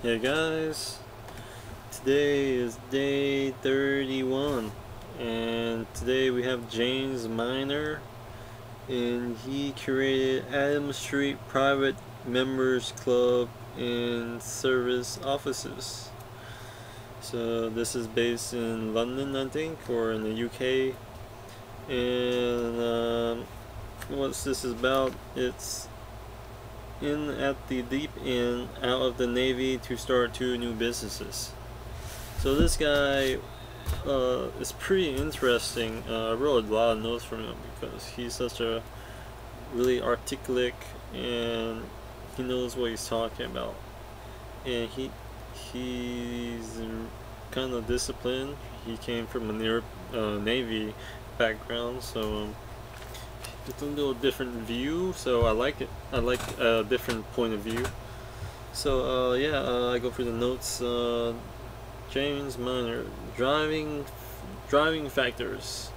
Hey guys, today is day 31 and today we have James Miner, and he created Adam Street Private Members Club and Service Offices. So this is based in London, I think, or in the UK. And what this is about, it's in at the deep end, out of the Navy to start 2 new businesses. So this guy is pretty interesting. I wrote a lot of notes from him because he's such a really articulate and he knows what he's talking about. And he's kind of disciplined. He came from a Navy background, so it's a little different view, so I like it. I like a different point of view. So I go through the notes. James Miner, driving factors: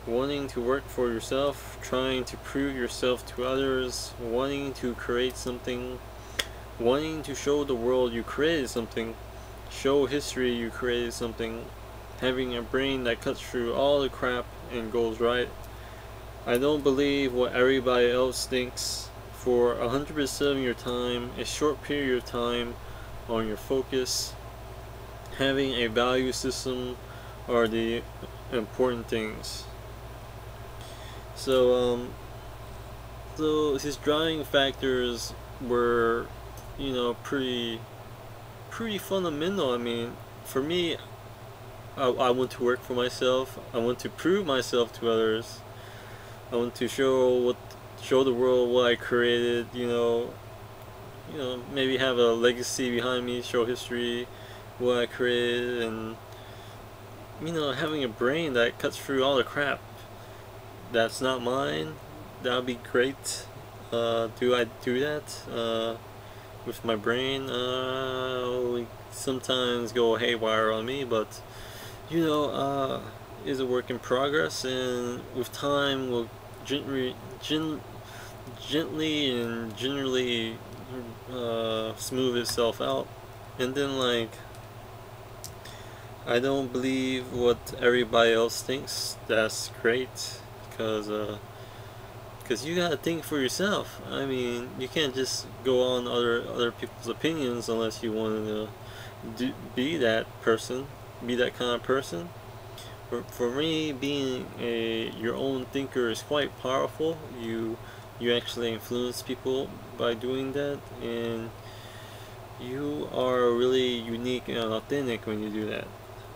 wanting to work for yourself, trying to prove yourself to others, wanting to create something, wanting to show the world you created something, show history you created something, having a brain that cuts through all the crap and goes right. I don't believe what everybody else thinks. For 100% of your time, a short period of time on your focus, having a value system are the important things. So his driving factors were, pretty fundamental. I mean, for me, I want to work for myself. I want to prove myself to others. I want to show the world what I created. Maybe have a legacy behind me, show history, what I created, and having a brain that cuts through all the crap that's not mine. That'd be great. Do I do that with my brain? We sometimes go haywire on me, but is a work in progress, and with time will gently and generally smooth itself out. And then, I don't believe what everybody else thinks. That's great, because you gotta think for yourself. I mean, you can't just go on other people's opinions unless you want to be that person, be that kind of person. For me, being your own thinker is quite powerful. You actually influence people by doing that, and you are really unique and authentic when you do that,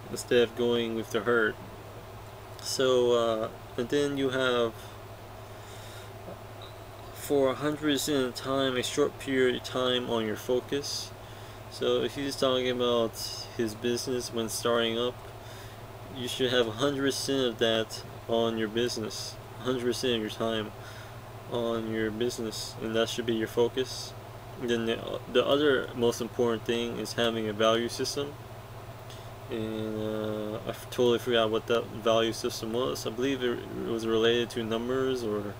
instead of going with the herd. So and then you have, for 100% of the time, a short period of time on your focus. So if he's talking about his business when starting up, you should have 100% of that on your business, 100% of your time on your business, and that should be your focus. And then the other most important thing is having a value system, and I totally forgot what that value system was. I believe it was related to numbers, or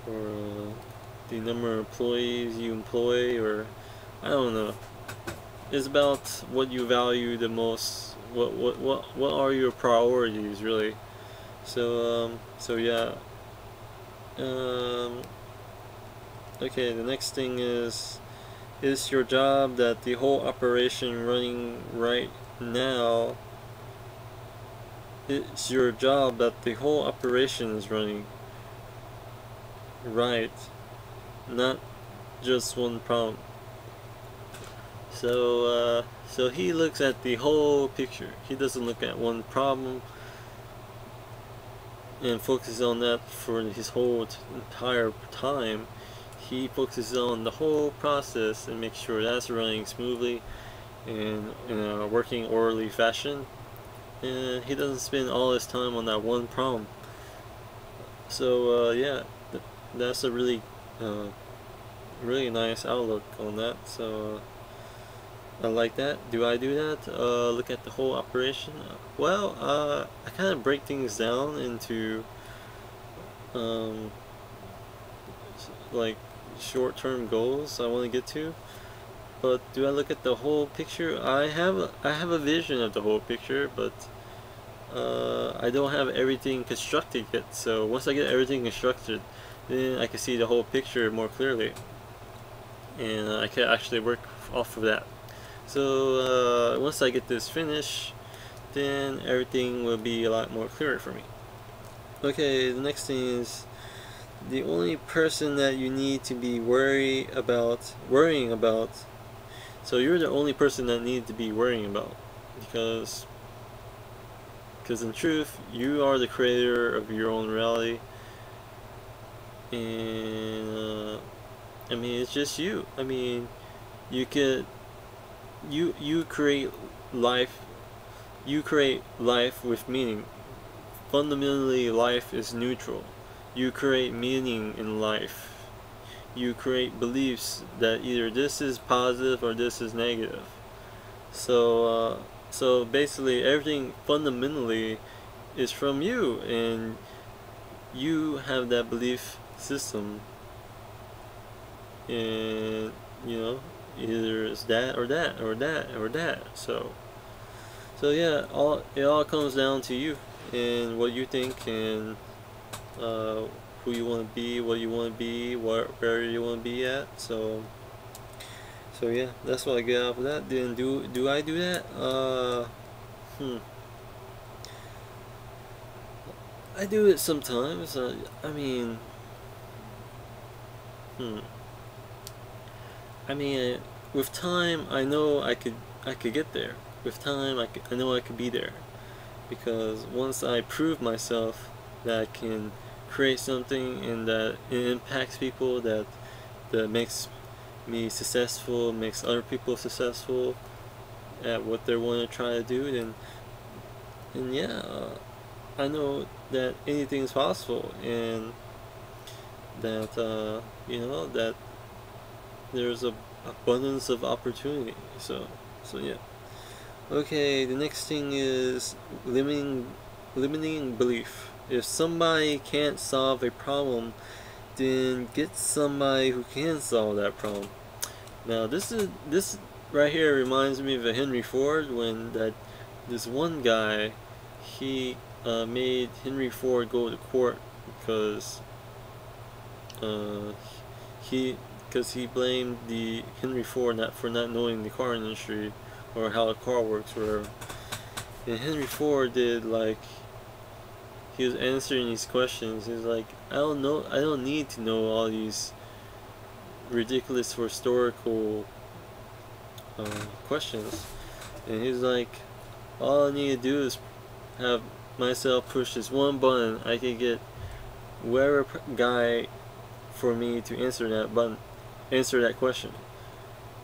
the number of employees you employ, or I don't know. It's about what you value the most. What are your priorities, really? So yeah. Okay, the next thing is your job that the whole operation running right now. It's your job that the whole operation is running right, not just one problem. So he looks at the whole picture. He doesn't look at one problem and focuses on that for his whole entire time. He focuses on the whole process and makes sure that's running smoothly and in a working orderly fashion. And he doesn't spend all his time on that one problem. So yeah, that's a really nice outlook on that. So I like that. Do I do that? Look at the whole operation? Well, I kind of break things down into like short-term goals I want to get to. but do I look at the whole picture? I have a vision of the whole picture, but I don't have everything constructed yet. So once I get everything constructed, then I can see the whole picture more clearly, and I can actually work off of that. So once I get this finished, then everything will be a lot more clearer for me. Okay, the next thing is the only person that you need to be worrying about. So you're the only person that need to be worrying about, because in truth you are the creator of your own reality, and I mean, it's just you. I mean, you could you create life. You create life with meaning. Fundamentally, life is neutral. You create meaning in life. You create beliefs that either this is positive or this is negative. So basically, everything fundamentally is from you, and you have that belief system, and either it's that or that or that or that. So yeah, it all comes down to you and what you think, and who you want to be, what you want to be, where you want to be at. So yeah, that's what I get out of that. Then do I do that? I do it sometimes. I mean, with time, I know I could get there. With time, I know I could be there, because once I prove myself that I can create something and that it impacts people, that makes me successful, makes other people successful at what they want to try to do, then yeah, I know that anything is possible, and that that there's a abundance of opportunity. So yeah. Okay, the next thing is limiting belief. If somebody can't solve a problem, then get somebody who can solve that problem. Now this right here reminds me of a Henry Ford, when this one guy, he made Henry Ford go to court because he blamed the Henry Ford for not knowing the car industry or how a car works, whatever. And Henry Ford he was answering these questions. He's like, I don't need to know all these ridiculous historical questions. And he's like, all I need to do is have myself push this one button. I can get whoever guy for me to answer that question.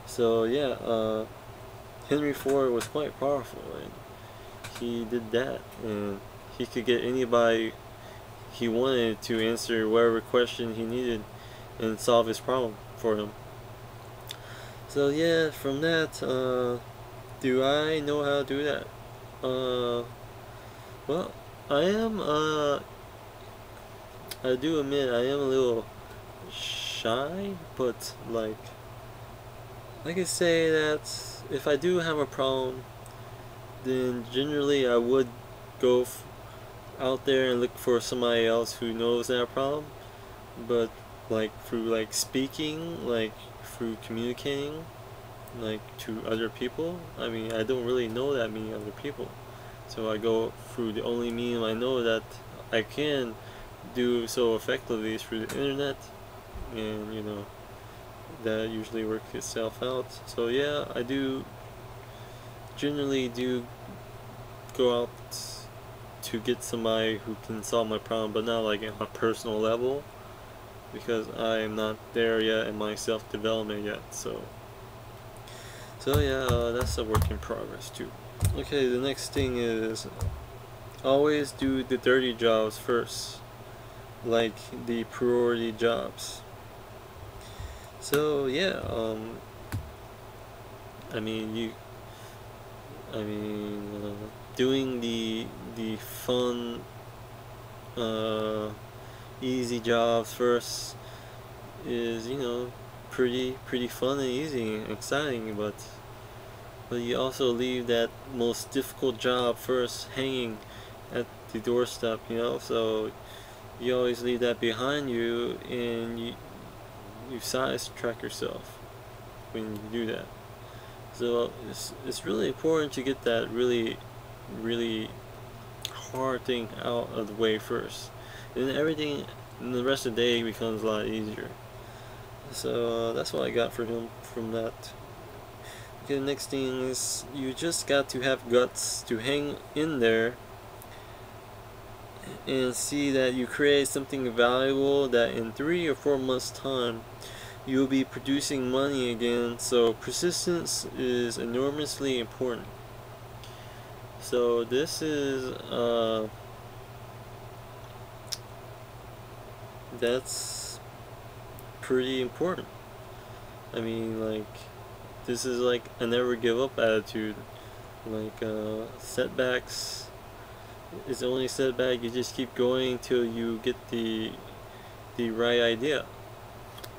So yeah, Henry Ford was quite powerful, and he did that, and he could get anybody he wanted to answer whatever question he needed and solve his problem for him. So yeah, from that, do I know how to do that? Well, I do admit I am a little shy, but I can say that if I do have a problem, then generally I would go out there and look for somebody else who knows that problem. But through speaking, through communicating to other people, I mean, I don't really know that many other people, so I go through the only medium I know that I can do so effectively through the internet, and that usually works itself out. So yeah, I generally do go out to get somebody who can solve my problem, but not on a personal level, because I am not there yet in my self-development yet. So yeah, that's a work in progress too. Okay, the next thing is always do the dirty jobs first, like the priority jobs. So yeah, doing the fun, easy jobs first is pretty fun and easy and exciting, but you also leave that most difficult job first hanging at the doorstep, you know. So you always leave that behind you, and you sidetrack yourself when you do that. So it's really important to get that really hard thing out of the way first, and then everything and the rest of the day becomes a lot easier. So that's what I got for him from that. Okay, the next thing is you just got to have guts to hang in there and see that you create something valuable that in 3 or 4 months time you'll be producing money again. So persistence is enormously important. So this is that's pretty important. I mean, like, this is like a never give up attitude. Like, setbacks is the only setback. You just keep going till you get the right idea,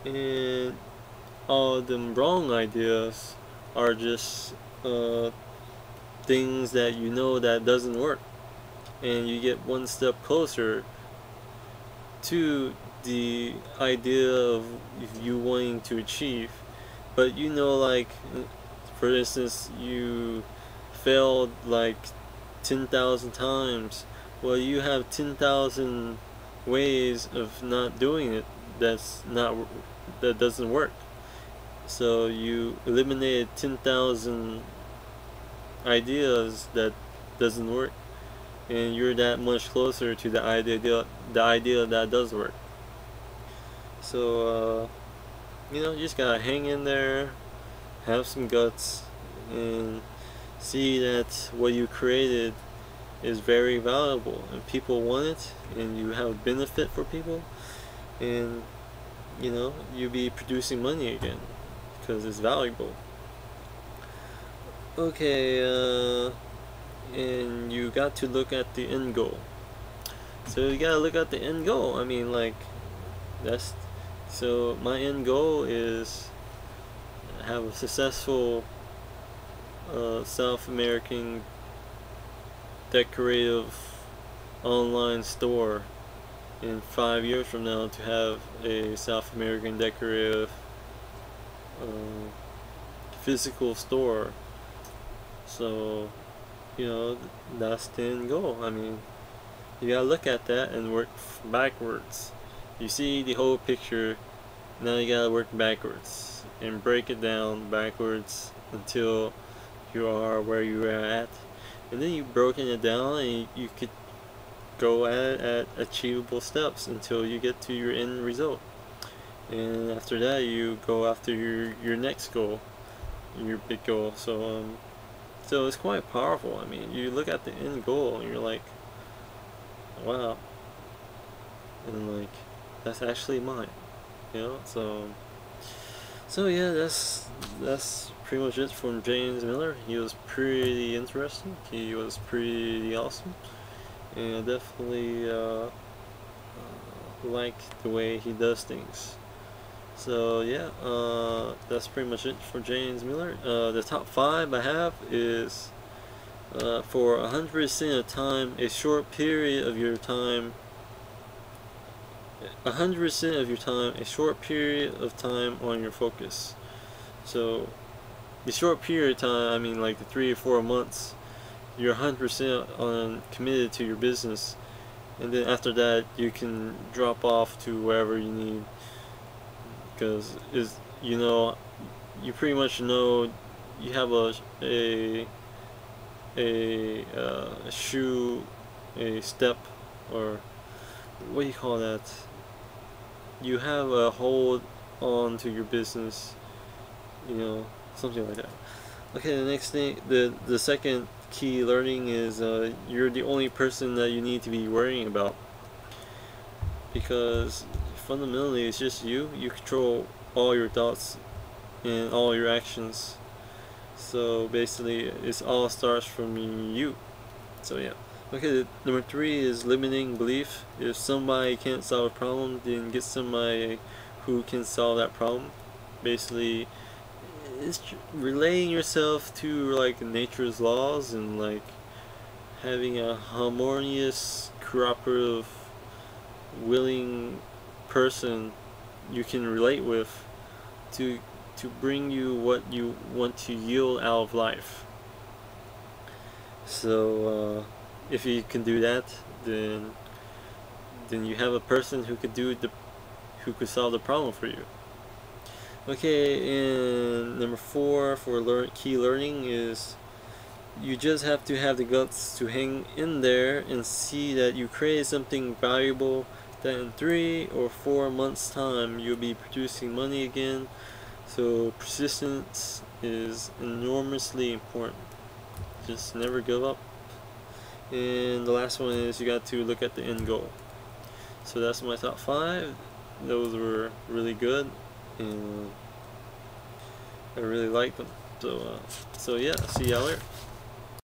and all of them wrong ideas are just things that you know that doesn't work, and you get one step closer to the idea of you wanting to achieve. But you know, like, for instance, you failed like 10,000 times. Well, you have 10,000 ways of not doing it that doesn't work. So you eliminated 10,000 ideas that doesn't work, and you're that much closer to the idea that does work. So you know, you just gotta hang in there, have some guts, and see that what you created is very valuable and people want it, and you have benefit for people, and you know, you be producing money again because it's valuable. Okay, and you got to look at the end goal. So you gotta look at the end goal. I mean, like, so my end goal is have a successful South American decorative online store in 5 years from now, to have a South American decorative physical store. So, you know, that's the end goal. I mean, you gotta look at that and work backwards. You see the whole picture, now you gotta work backwards and break it down backwards until you are where you are at. And then you've broken it down, and you could go at achievable steps until you get to your end result. And after that, you go after your next goal, your big goal. So so it's quite powerful. I mean, you look at the end goal and you're like, wow, and like, that's actually mine, you know. So yeah, that's pretty much it from James Miller. He was pretty interesting. He was pretty awesome, and I definitely like the way he does things. So yeah, that's pretty much it for James Miller. The top 5 I have is for 100% of time, a short period of your time. 100% of your time, a short period of time on your focus. So the short period of time, I mean, like the 3 or 4 months, you're 100% on committed to your business, and then after that you can drop off to wherever you need, because you know, you pretty much know you have a shoe, a step, or what do you call that? You have a hold on to your business, you know, something like that. Okay, the next thing, the second key learning is you're the only person that you need to be worrying about, because fundamentally it's just you. You control all your thoughts and all your actions. So basically, it all starts from you. So yeah. Okay, number 3 is limiting belief. If somebody can't solve a problem, then get somebody who can solve that problem. basically it's relating yourself to like nature's laws and like having a harmonious, cooperative, willing person you can relate with to bring you what you want to yield out of life. So if you can do that, then you have a person who could solve the problem for you. Okay, and number 4 for key learning is you just have to have the guts to hang in there and see that you create something valuable that in 3 or 4 months time you'll be producing money again. So persistence is enormously important. Just never give up. And the last one is you got to look at the end goal. So that's my top 5. Those were really good and I really liked them. So yeah, see y'all later.